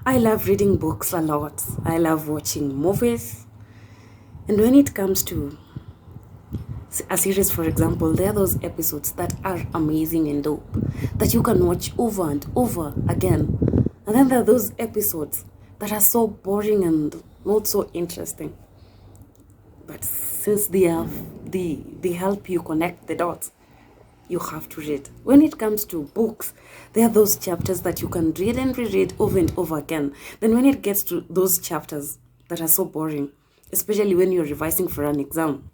I love reading books a lot. I love watching movies. And when it comes to a series, for example, there are those episodes that are amazing and dope that you can watch over and over again. And then there are those episodes that are so boring and not so interesting. But since they help you connect the dots, you have to read. When it comes to books, there are those chapters that you can read and reread over and over again. Then when it gets to those chapters that are so boring, especially when you're revising for an exam,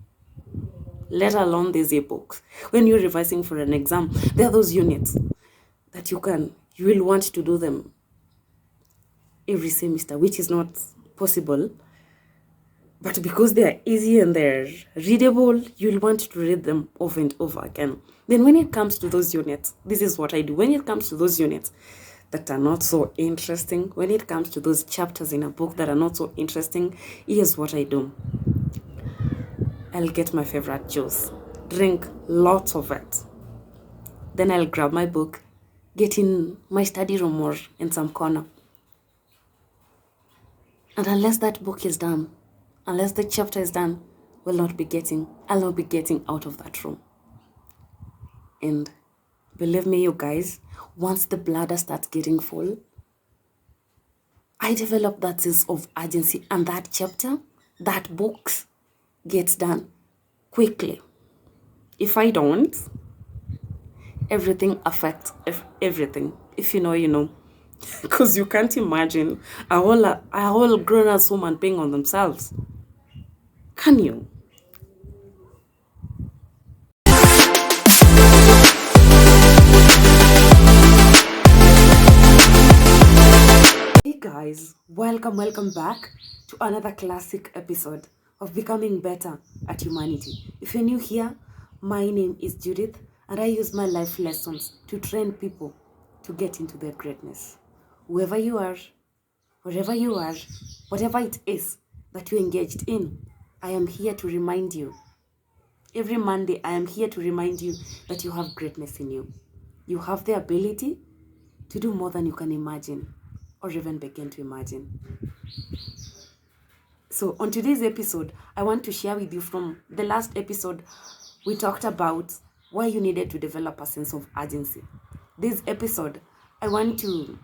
let alone these books, when you're revising for an exam, there are those units that you will want to do them every semester, which is not possible. But because they are easy and they're readable, you'll want to read them over and over again. Then when it comes to those units, this is what I do. When it comes to those units that are not so interesting, when it comes to those chapters in a book that are not so interesting, here's what I do. I'll get my favorite juice, drink lots of it. Then I'll grab my book, get in my study room or in some corner. And unless that book is done, unless the chapter is done, I'll not be getting out of that room. And believe me, you guys, once the bladder starts getting full, I develop that sense of urgency, and that chapter, that book gets done quickly. If I don't, everything affects everything. If you know, you know. Because you can't imagine a whole grown-ass woman being on themselves. Can you? Hey guys, welcome back to another classic episode of Becoming Better at Humanity. If you're new here, my name is Judith, and I use my life lessons to train people to get into their greatness. Whoever you are, wherever you are, whatever it is that you're engaged in, I am here to remind you. Every Monday, I am here to remind you that you have greatness in you. You have the ability to do more than you can imagine or even begin to imagine. So on today's episode, I want to share with you from the last episode, we talked about why you needed to develop a sense of urgency. This episode, I want to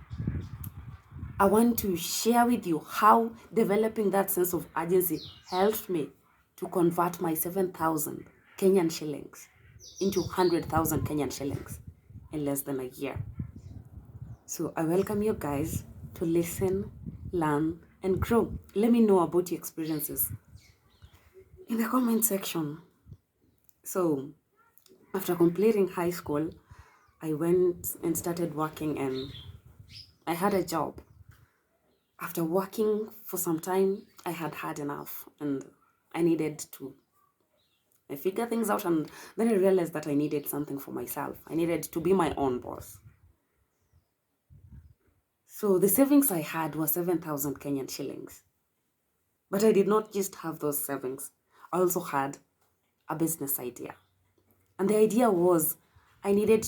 share with you how developing that sense of urgency helped me to convert my 7,000 Kenyan shillings into 100,000 Kenyan shillings in less than a year. So I welcome you guys to listen, learn, and grow. Let me know about your experiences in the comment section. So after completing high school, I went and started working, and I had a job. After working for some time, I had enough, and I needed to figure things out, and then I realized that I needed something for myself. I needed to be my own boss. So the savings I had was 7,000 Kenyan shillings. But I did not just have those savings. I also had a business idea. And the idea was selling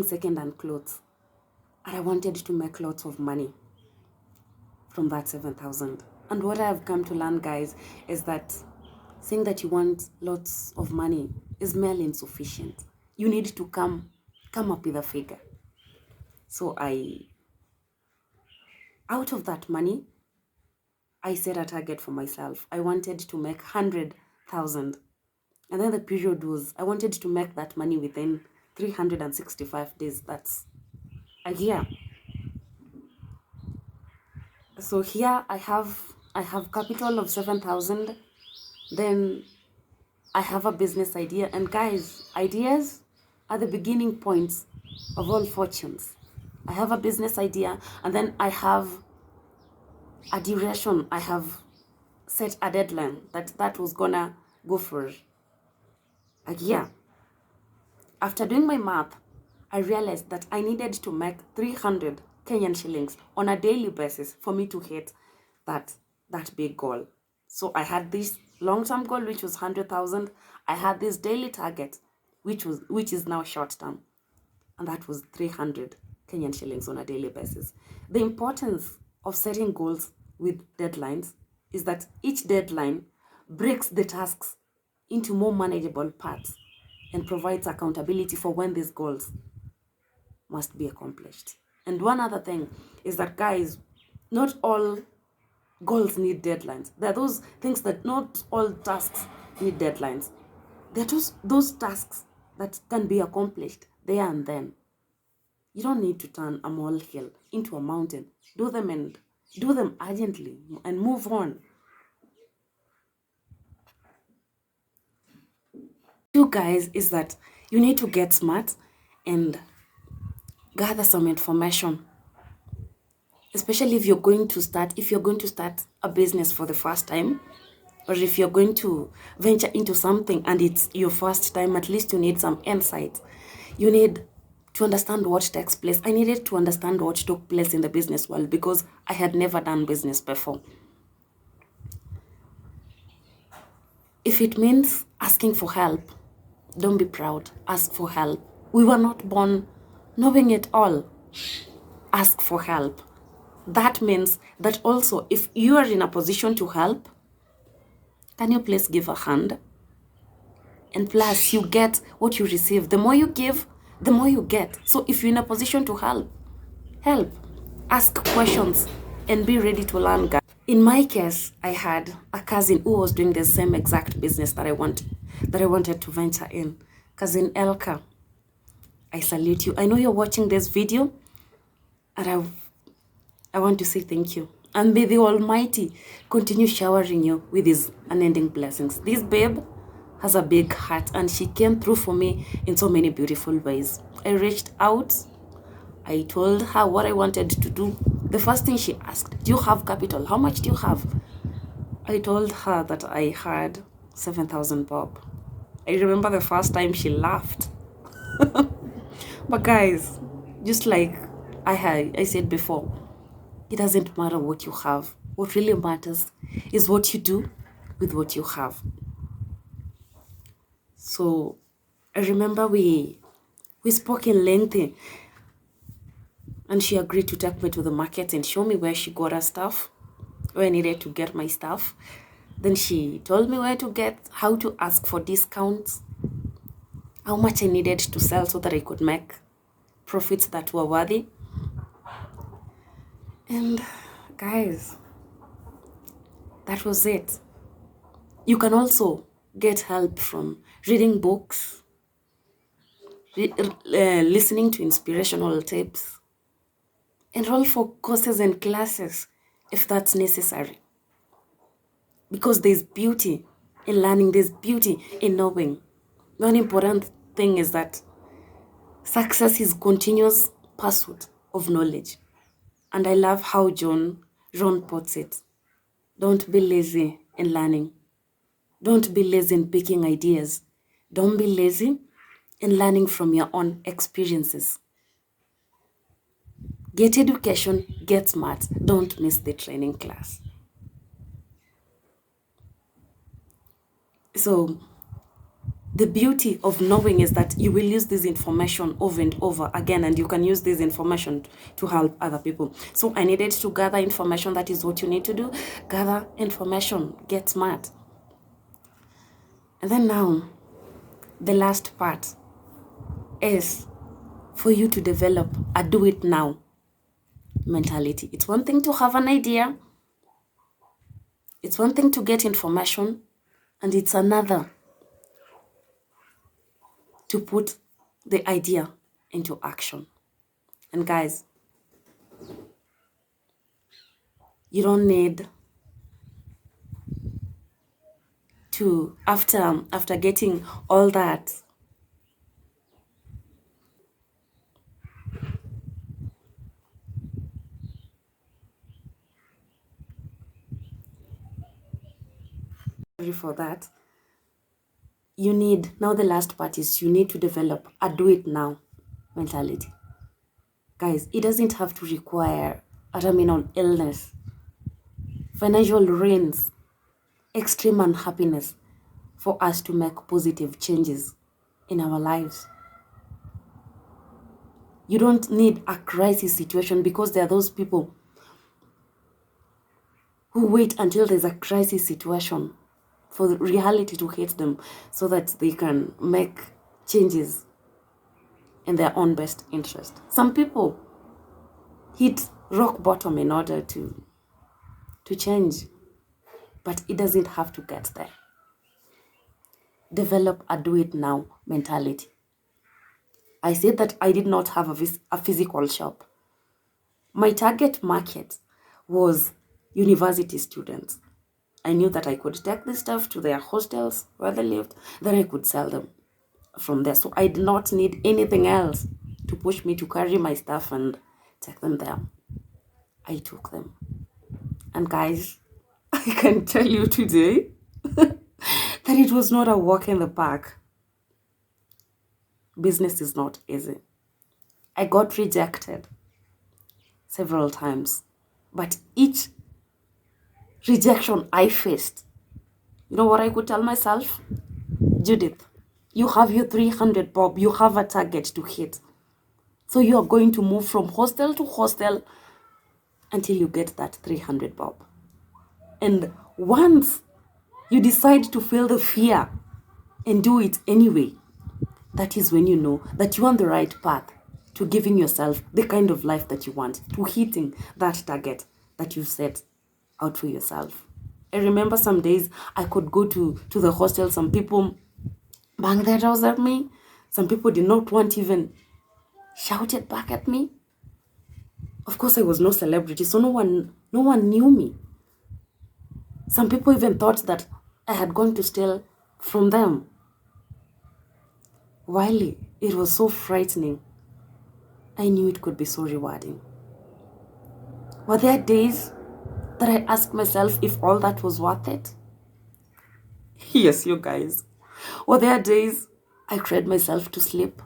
second-hand clothes. And I wanted to make lots of money from that 7,000. And what I have come to learn, guys, is that saying that you want lots of money is merely insufficient. You need to come up with a figure. So out of that money, I set a target for myself. I wanted to make 100,000. And then the period was, I wanted to make that money within 365 days. That's a year. So here I have capital of 7,000. Then I have a business idea. And guys, ideas are the beginning points of all fortunes. I have a business idea, and then I have a duration. I have set a deadline that was gonna go for a year. After doing my math, I realized that I needed to make 300 Kenyan shillings on a daily basis for me to hit that big goal. So I had this long-term goal, which was 100,000. I had this daily target, which is now short-term, and that was 300 Kenyan shillings on a daily basis. The importance of setting goals with deadlines is that each deadline breaks the tasks into more manageable parts and provides accountability for when these goals must be accomplished. And one other thing is that, guys, not all goals need deadlines. There are those things that not all tasks need deadlines. There are those tasks that can be accomplished there and then. You don't need to turn a molehill into a mountain. Do them urgently and move on. Two, guys, is that you need to get smart and gather some information, especially if you're going to start a business for the first time, or if you're going to venture into something and it's your first time. At least you need some insight. You need to understand what takes place. I needed to understand what took place in the business world because I had never done business before. If it means asking for help, don't be proud. Ask for help. We were not born knowing it all. Ask for help. That means that also if you are in a position to help, can you please give a hand? And plus, you get what you receive. The more you give, the more you get. So if you're in a position to help. Ask questions and be ready to learn, guys. In my case, I had a cousin who was doing the same exact business that I wanted to venture in. Cousin Elka, I salute you. I know you're watching this video, and I want to say thank you. And may the Almighty continue showering you with His unending blessings. This babe has a big heart, and she came through for me in so many beautiful ways. I reached out. I told her what I wanted to do. The first thing she asked, do you have capital? How much do you have? I told her that I had 7,000 bob. I remember the first time she laughed. But guys, just like I said before, it doesn't matter what you have. What really matters is what you do with what you have. So I remember we spoke in length, and she agreed to take me to the market and show me where she got her stuff, where I needed to get my stuff. Then she told me how to ask for discounts, how much I needed to sell so that I could make profits that were worthy. And guys, that was it. You can also get help from reading books, listening to inspirational tapes, enroll for courses and classes if that's necessary. Because there's beauty in learning, there's beauty in knowing. One important thing is that success is continuous pursuit of knowledge. And I love how Ron puts it. Don't be lazy in learning. Don't be lazy in picking ideas. Don't be lazy in learning from your own experiences. Get education, get smart. Don't miss the training class. So the beauty of knowing is that you will use this information over and over again, and you can use this information to help other people. So I needed to gather information. That is what you need to do. Gather information, get smart. And then now, the last part is for you to develop a do it now mentality. It's one thing to have an idea. It's one thing to get information, and it's another to put the idea into action. And guys, you don't need to, after getting all that, for that, you need, now the last part is you need to develop a do it now mentality. Guys, it doesn't have to require a terminal illness, financial ruins, extreme unhappiness for us to make positive changes in our lives. You don't need a crisis situation, because there are those people who wait until there's a crisis situation for the reality to hit them so that they can make changes in their own best interest. Some people hit rock bottom in order to change, but it doesn't have to get there. Develop a do it now mentality. I said that I did not have a physical shop. My target market was university students. I knew that I could take this stuff to their hostels where they lived, then I could sell them from there. So I did not need anything else to push me to carry my stuff and take them there. I took them. And guys, I can tell you today that it was not a walk in the park. Business is not easy. I got rejected several times, but each rejection I faced, you know what I could tell myself? Judith, you have your 300 bob, you have a target to hit. So you are going to move from hostel to hostel until you get that 300 bob. And once you decide to feel the fear and do it anyway, that is when you know that you're on the right path to giving yourself the kind of life that you want, to hitting that target that you set out for yourself. I remember some days I could go to the hostel, some people banged their doors at me, some people did not want even shouted back at me. Of course, I was no celebrity, so no one knew me. Some people even thought that I had gone to steal from them. While it was so frightening, I knew it could be so rewarding. Were there days that I asked myself if all that was worth it? Yes, you guys. Were there days I cried myself to sleep?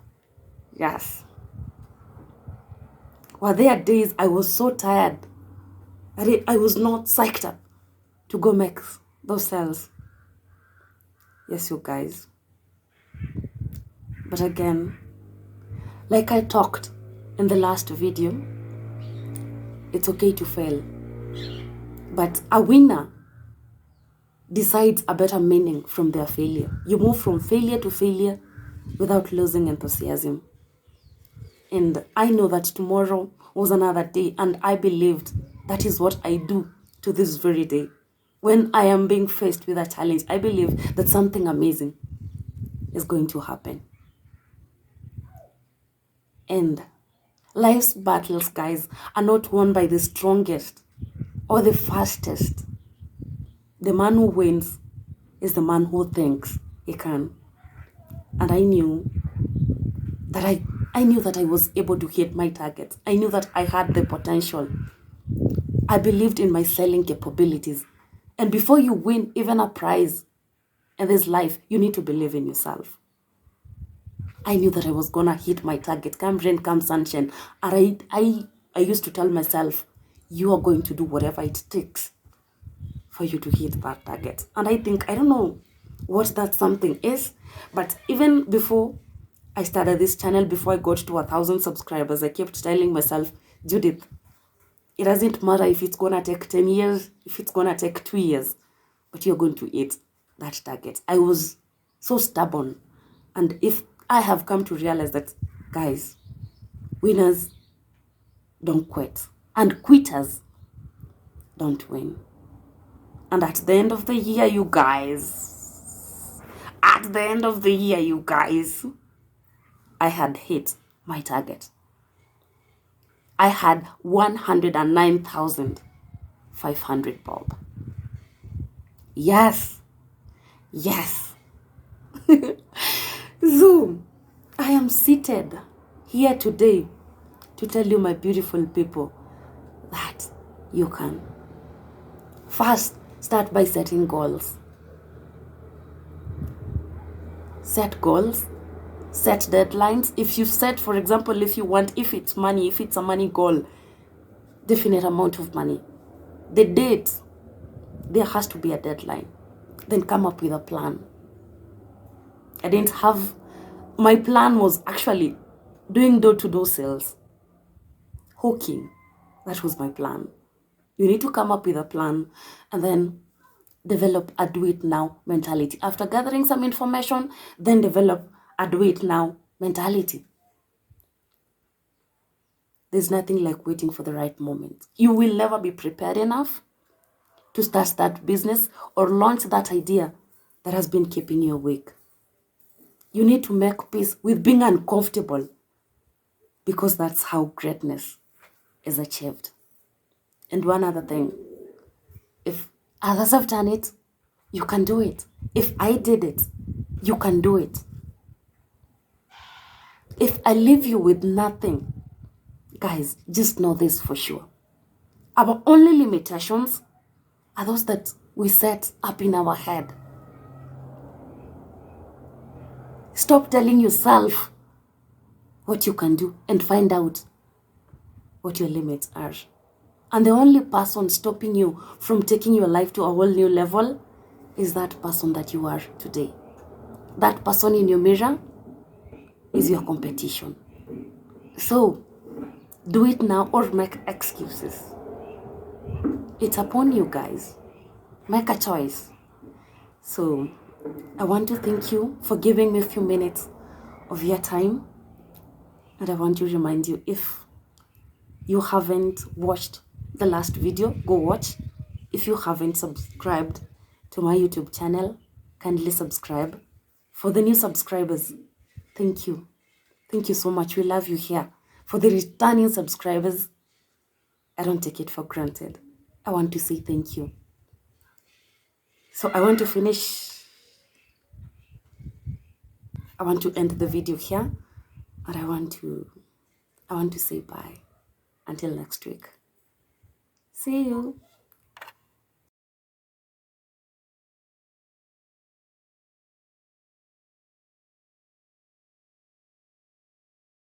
Yes. Were there days I was so tired that I was not psyched up to go make those sales? Yes, you guys. But again, like I talked in the last video, it's okay to fail. But a winner decides a better meaning from their failure. You move from failure to failure without losing enthusiasm. And I know that tomorrow was another day, and I believed that is what I do to this very day. When I am being faced with a challenge, I believe that something amazing is going to happen. And life's battles, guys, are not won by the strongest or the fastest. The man who wins is the man who thinks he can. And I knew that I was able to hit my targets. I knew that I had the potential. I believed in my selling capabilities. And before you win even a prize in this life, you need to believe in yourself. I knew that I was gonna hit my target, come rain, come sunshine. And I used to tell myself, you are going to do whatever it takes for you to hit that target. And I don't know what that something is, but even before I started this channel, before I got to 1,000 subscribers, I kept telling myself, Judith, it doesn't matter if it's gonna take 10 years, if it's gonna take 2 years, but you're going to hit that target. I was so stubborn. And if I have come to realize that, guys, winners don't quit, and quitters don't win. And at the end of the year, you guys, I had hit my target. I had 109,500 bob. Yes. So, I am seated here today to tell you, my beautiful people, that you can. First, start by setting goals. Set goals. Set deadlines. If you set, for example, if it's money, if it's a money goal, definite amount of money. The date, there has to be a deadline. Then come up with a plan. My plan was actually doing door-to-door sales, hawking. That was my plan. You need to come up with a plan and then develop a do it now mentality. After gathering some information, then develop a do it now mentality. There's nothing like waiting for the right moment. You will never be prepared enough to start that business or launch that idea that has been keeping you awake. You need to make peace with being uncomfortable, because that's how greatness is achieved. And one other thing, if others have done it, you can do it. If I did it, you can do it. If I leave you with nothing, guys, just know this for sure. Our only limitations are those that we set up in our head. Stop telling yourself what you can do and find out what your limits are. And the only person stopping you from taking your life to a whole new level is that person that you are today. That person in your mirror is your competition. So, do it now or make excuses. It's upon you, guys. Make a choice. So, I want to thank you for giving me a few minutes of your time. And I want to remind you, if you haven't watched the last video, go watch. If you haven't subscribed to my YouTube channel, kindly subscribe. For the new subscribers, thank you. Thank you so much. We love you here. For the returning subscribers, I don't take it for granted. I want to say thank you. So I want to end the video here, and I want to say bye until next week. See you.